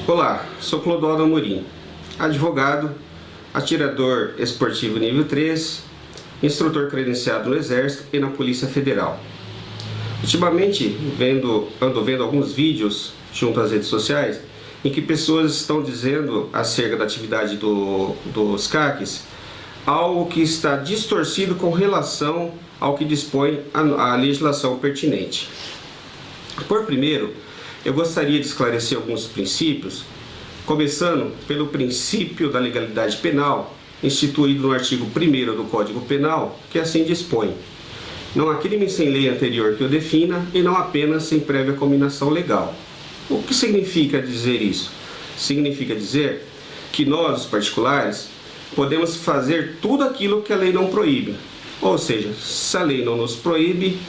Olá, sou Clodoaldo Amorim, advogado, atirador esportivo nível 3, instrutor credenciado no Exército e na Polícia Federal. Ultimamente ando vendo alguns vídeos junto às redes sociais em que pessoas estão dizendo acerca da atividade dos CACs algo que está distorcido com relação ao que dispõe a legislação pertinente. Por primeiro, eu gostaria de esclarecer alguns princípios, começando pelo princípio da legalidade penal, instituído no artigo 1º do Código Penal, que assim dispõe: não há crime sem lei anterior que o defina e não apenas sem prévia cominação legal. O que significa dizer isso? Significa dizer que nós, os particulares, podemos fazer tudo aquilo que a lei não proíbe. Ou seja, se a lei não nos proíbe,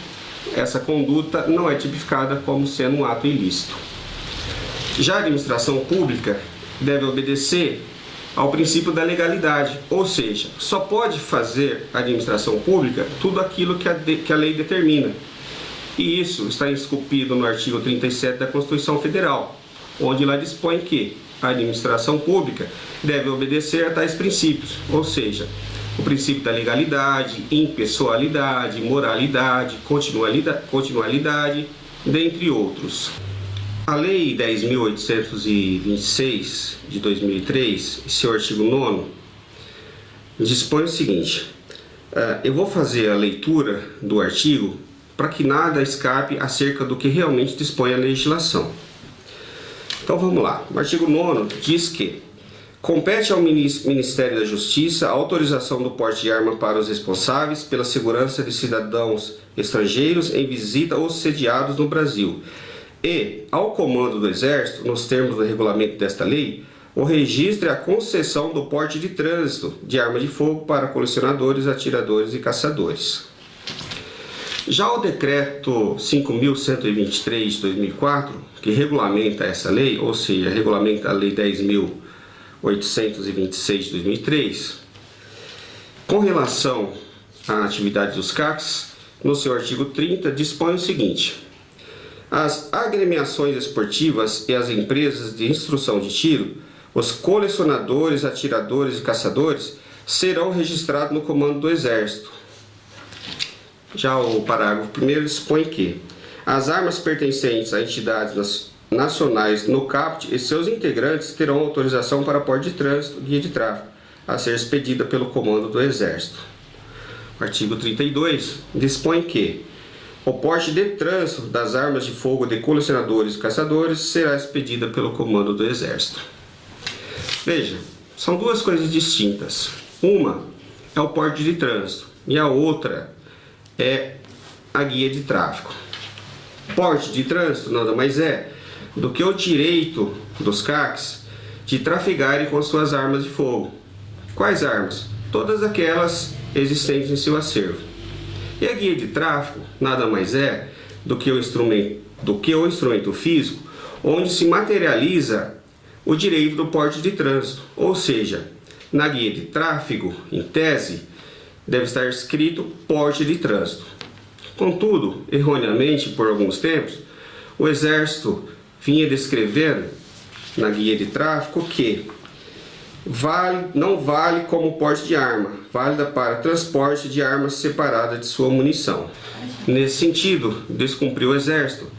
essa conduta não é tipificada como sendo um ato ilícito. Já a administração pública deve obedecer ao princípio da legalidade, ou seja, só pode fazer a administração pública tudo aquilo que a lei determina. E isso está esculpido no artigo 37 da Constituição Federal, onde lá dispõe que a administração pública deve obedecer a tais princípios, ou seja, o princípio da legalidade, impessoalidade, moralidade, continualidade, dentre outros. A Lei 10.826 de 2003, seu artigo 9º, dispõe o seguinte: eu vou fazer a leitura do artigo para que nada escape acerca do que realmente dispõe a legislação. Então vamos lá. O artigo 9º diz que compete ao Ministério da Justiça a autorização do porte de arma para os responsáveis pela segurança de cidadãos estrangeiros em visita ou sediados no Brasil e ao Comando do Exército, nos termos do regulamento desta lei, o registro e a concessão do porte de trânsito de arma de fogo para colecionadores, atiradores e caçadores. Já o decreto 5.123 de 2004, que regulamenta essa lei, ou seja, regulamenta a lei 10.826 de 2003, com relação à atividade dos CACs, no seu artigo 30, dispõe o seguinte: as agremiações esportivas e as empresas de instrução de tiro, os colecionadores, atiradores e caçadores serão registrados no Comando do Exército. Já o parágrafo 1º dispõe que as armas pertencentes a entidades nacionais no CAPT e seus integrantes terão autorização para porte de trânsito, guia de tráfego, a ser expedida pelo Comando do Exército. O artigo 32 dispõe que o porte de trânsito das armas de fogo de colecionadores e caçadores será expedida pelo Comando do Exército. Veja, são duas coisas distintas. Uma é o porte de trânsito e a outra é a guia de tráfego. Porte de trânsito nada mais é do que o direito dos CACs de trafegarem com suas armas de fogo. Quais armas? Todas aquelas existentes em seu acervo. E a guia de tráfego nada mais é do que o instrumento físico onde se materializa o direito do porte de trânsito. Ou seja, na guia de tráfego, em tese, deve estar escrito porte de trânsito. Contudo, erroneamente, por alguns tempos, o Exército vinha descrevendo na guia de tráfego que não vale como porte de arma, válida para transporte de armas separada de sua munição. Nesse sentido, descumpriu o Exército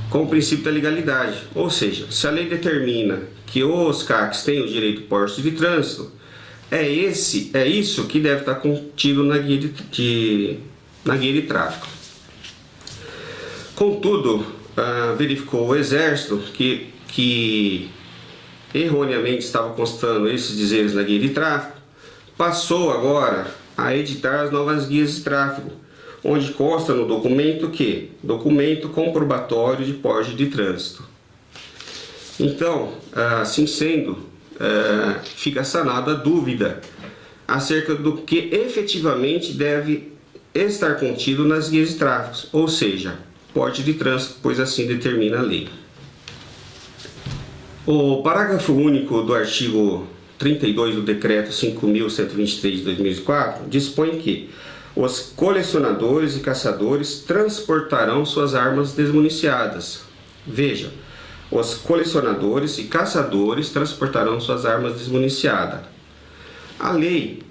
com o princípio da legalidade, ou seja, se a lei determina que os CACs têm o direito de porte de trânsito, é isso que deve estar contido na guia de tráfego. Contudo, verificou o Exército que erroneamente estava constando esses dizeres na guia de tráfego, passou agora a editar as novas guias de tráfego, onde consta no documento que documento comprobatório de porte de trânsito. Então, assim sendo, fica sanada a dúvida acerca do que efetivamente deve estar contido nas guias de tráfego, ou seja, porte de trânsito, pois assim determina a lei. O parágrafo único do artigo 32 do decreto 5.123 de 2004 dispõe que os colecionadores e caçadores transportarão suas armas desmuniciadas. Veja, os colecionadores e caçadores transportarão suas armas desmuniciadas. A lei,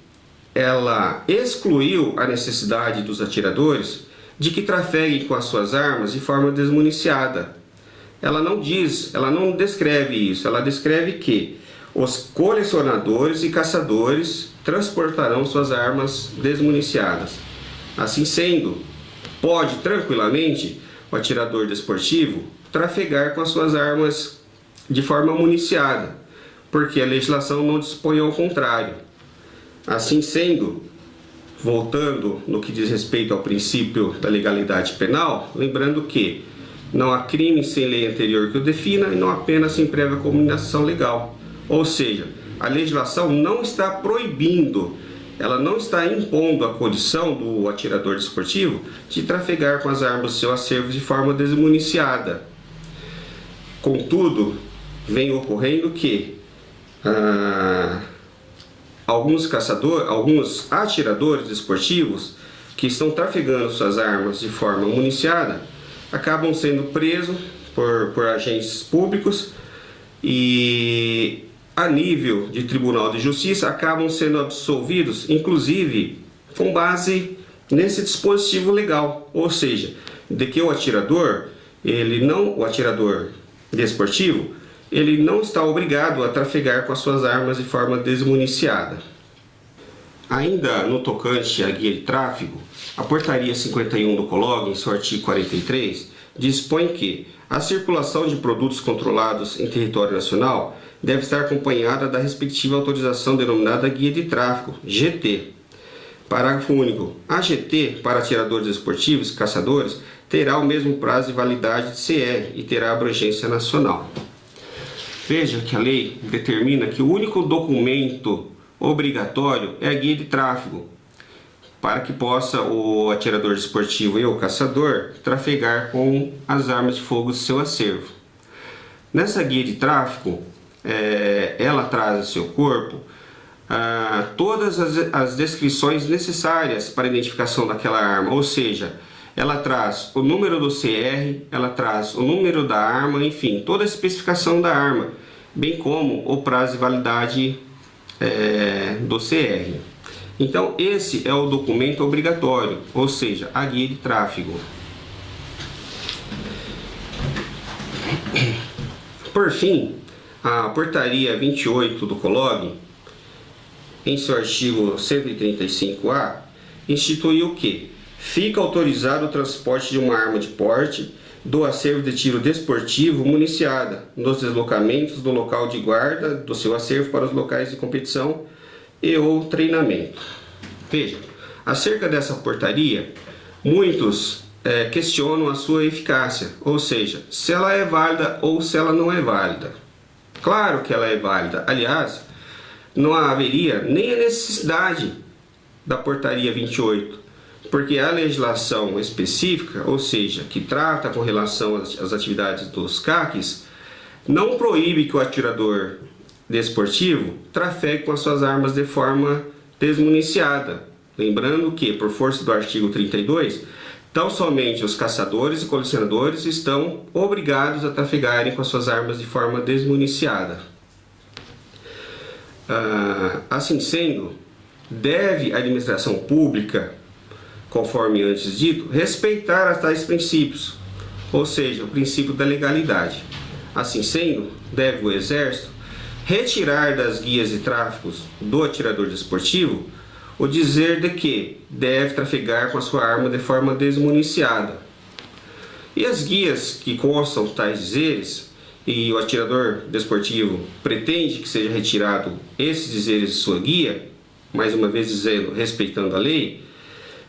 ela excluiu a necessidade dos atiradores de que trafeguem com as suas armas de forma desmuniciada. Ela não descreve isso, ela descreve que os colecionadores e caçadores transportarão suas armas desmuniciadas. Assim sendo, pode tranquilamente o atirador desportivo trafegar com as suas armas de forma municiada, porque a legislação não dispõe ao contrário. Assim sendo, voltando no que diz respeito ao princípio da legalidade penal, lembrando que não há crime sem lei anterior que o defina e não há pena sem prévia cominação legal. Ou seja, a legislação não está proibindo, ela não está impondo a condição do atirador desportivo de trafegar com as armas do seu acervo de forma desmuniciada. Contudo, vem ocorrendo que alguns atiradores desportivos que estão trafegando suas armas de forma municiada acabam sendo presos por agentes públicos e, a nível de Tribunal de Justiça, acabam sendo absolvidos, inclusive com base nesse dispositivo legal, ou seja, de que o atirador desportivo, ele não está obrigado a trafegar com as suas armas de forma desmuniciada. Ainda no tocante à guia de tráfego, a portaria 51 do COLOG, em seu artigo 43, dispõe que a circulação de produtos controlados em território nacional deve estar acompanhada da respectiva autorização denominada Guia de Tráfego, GT. Parágrafo único. A GT, para atiradores esportivos e caçadores, terá o mesmo prazo de validade de CR e terá abrangência nacional. Veja que a lei determina que o único documento obrigatório é a Guia de Tráfego, para que possa o atirador desportivo e o caçador trafegar com as armas de fogo do seu acervo. Nessa guia de tráfego, ela traz em seu corpo todas as descrições necessárias para a identificação daquela arma, ou seja, ela traz o número do CR, ela traz o número da arma, enfim, toda a especificação da arma, bem como o prazo de validade do CR. Então, esse é o documento obrigatório, ou seja, a guia de tráfego. Por fim, a portaria 28 do COLOG, em seu artigo 135A, instituiu que fica autorizado o transporte de uma arma de porte do acervo de tiro desportivo municiada nos deslocamentos do local de guarda do seu acervo para os locais de competição e ou treinamento. Veja, acerca dessa portaria, muitos questionam a sua eficácia, ou seja, se ela é válida ou se ela não é válida. Claro que ela é válida, aliás, não haveria nem a necessidade da portaria 28, porque a legislação específica, ou seja, que trata com relação às atividades dos CACs, não proíbe que o atirador desportivo trafegue com as suas armas de forma desmuniciada. Lembrando que, por força do artigo 32, tão somente os caçadores e colecionadores estão obrigados a trafegarem com as suas armas de forma desmuniciada. Assim sendo, deve a administração pública, conforme antes dito, respeitar tais princípios, ou seja, o princípio da legalidade. Assim sendo, deve o Exército retirar das guias de tráfego do atirador desportivo o dizer de que deve trafegar com a sua arma de forma desmuniciada. E as guias que constam tais dizeres e o atirador desportivo pretende que seja retirado esses dizeres de sua guia, mais uma vez dizendo, respeitando a lei,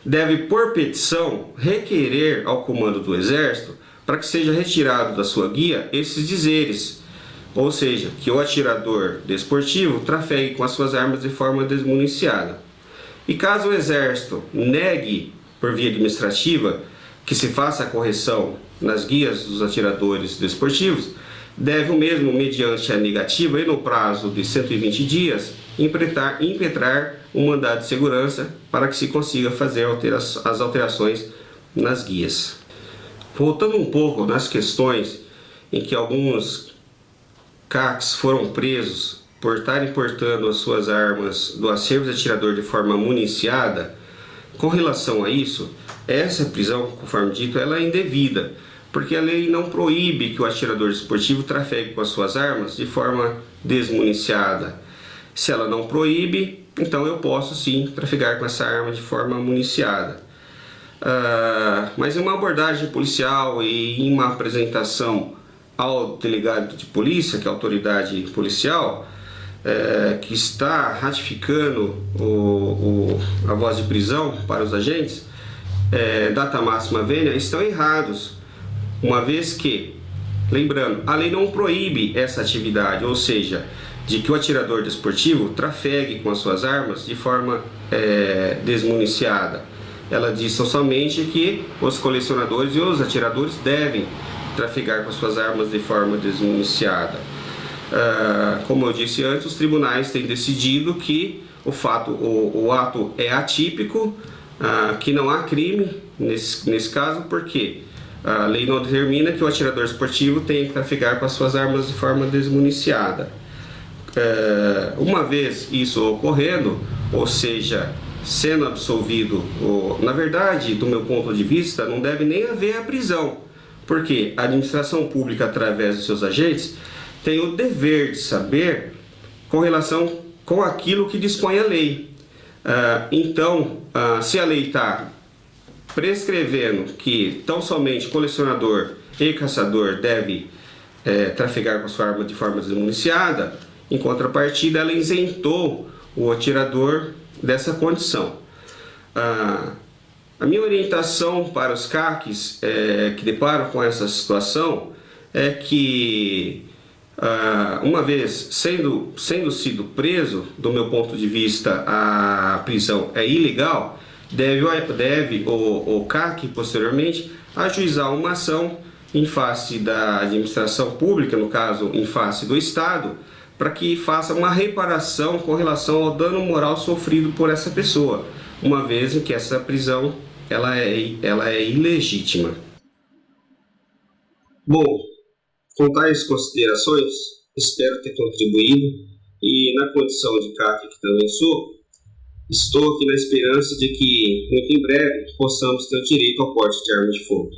deve, por petição, requerer ao comando do Exército para que seja retirado da sua guia esses dizeres, ou seja, que o atirador desportivo trafegue com as suas armas de forma desmuniciada. E caso o Exército negue, por via administrativa, que se faça a correção nas guias dos atiradores desportivos, deve o mesmo, mediante a negativa e no prazo de 120 dias, impetrar um mandado de segurança para que se consiga fazer as alterações nas guias. Voltando um pouco nas questões em que alguns CACs foram presos por estarem portando as suas armas do acervo de atirador de forma municiada, com relação a isso, essa prisão, conforme dito, ela é indevida, porque a lei não proíbe que o atirador desportivo trafegue com as suas armas de forma desmuniciada. Se ela não proíbe, então eu posso sim trafegar com essa arma de forma municiada. Mas em uma abordagem policial e em uma apresentação ao delegado de polícia, que é a autoridade policial, que está ratificando a voz de prisão para os agentes, data máxima vênia, estão errados, uma vez que, lembrando, a lei não proíbe essa atividade, ou seja, de que o atirador desportivo trafegue com as suas armas de forma desmuniciada. Ela diz somente que os colecionadores e os atiradores devem trafegar com as suas armas de forma desmuniciada. Como eu disse antes, os tribunais têm decidido que o ato é atípico, que não há crime nesse caso, porque a lei não determina que o atirador esportivo tenha que trafegar com as suas armas de forma desmuniciada. Uma vez isso ocorrendo, ou seja, sendo absolvido, na verdade, do meu ponto de vista, não deve nem haver a prisão, porque a administração pública, através dos seus agentes, tem o dever de saber com relação com aquilo que dispõe a lei. Então, se a lei está prescrevendo que tão somente colecionador e caçador deve trafegar com a sua arma de forma desmuniciada, em contrapartida, ela isentou o atirador dessa condição. A minha orientação para os CACs que deparam com essa situação é que, uma vez sendo sido preso, do meu ponto de vista, a prisão é ilegal, deve o CAC, posteriormente, ajuizar uma ação em face da administração pública, no caso, em face do Estado, para que faça uma reparação com relação ao dano moral sofrido por essa pessoa, uma vez em que essa prisão ela é ilegítima. Bom, com tais considerações, espero ter contribuído e, na condição de CAC que também sou, estou aqui na esperança de que, muito em breve, possamos ter o direito ao porte de arma de fogo.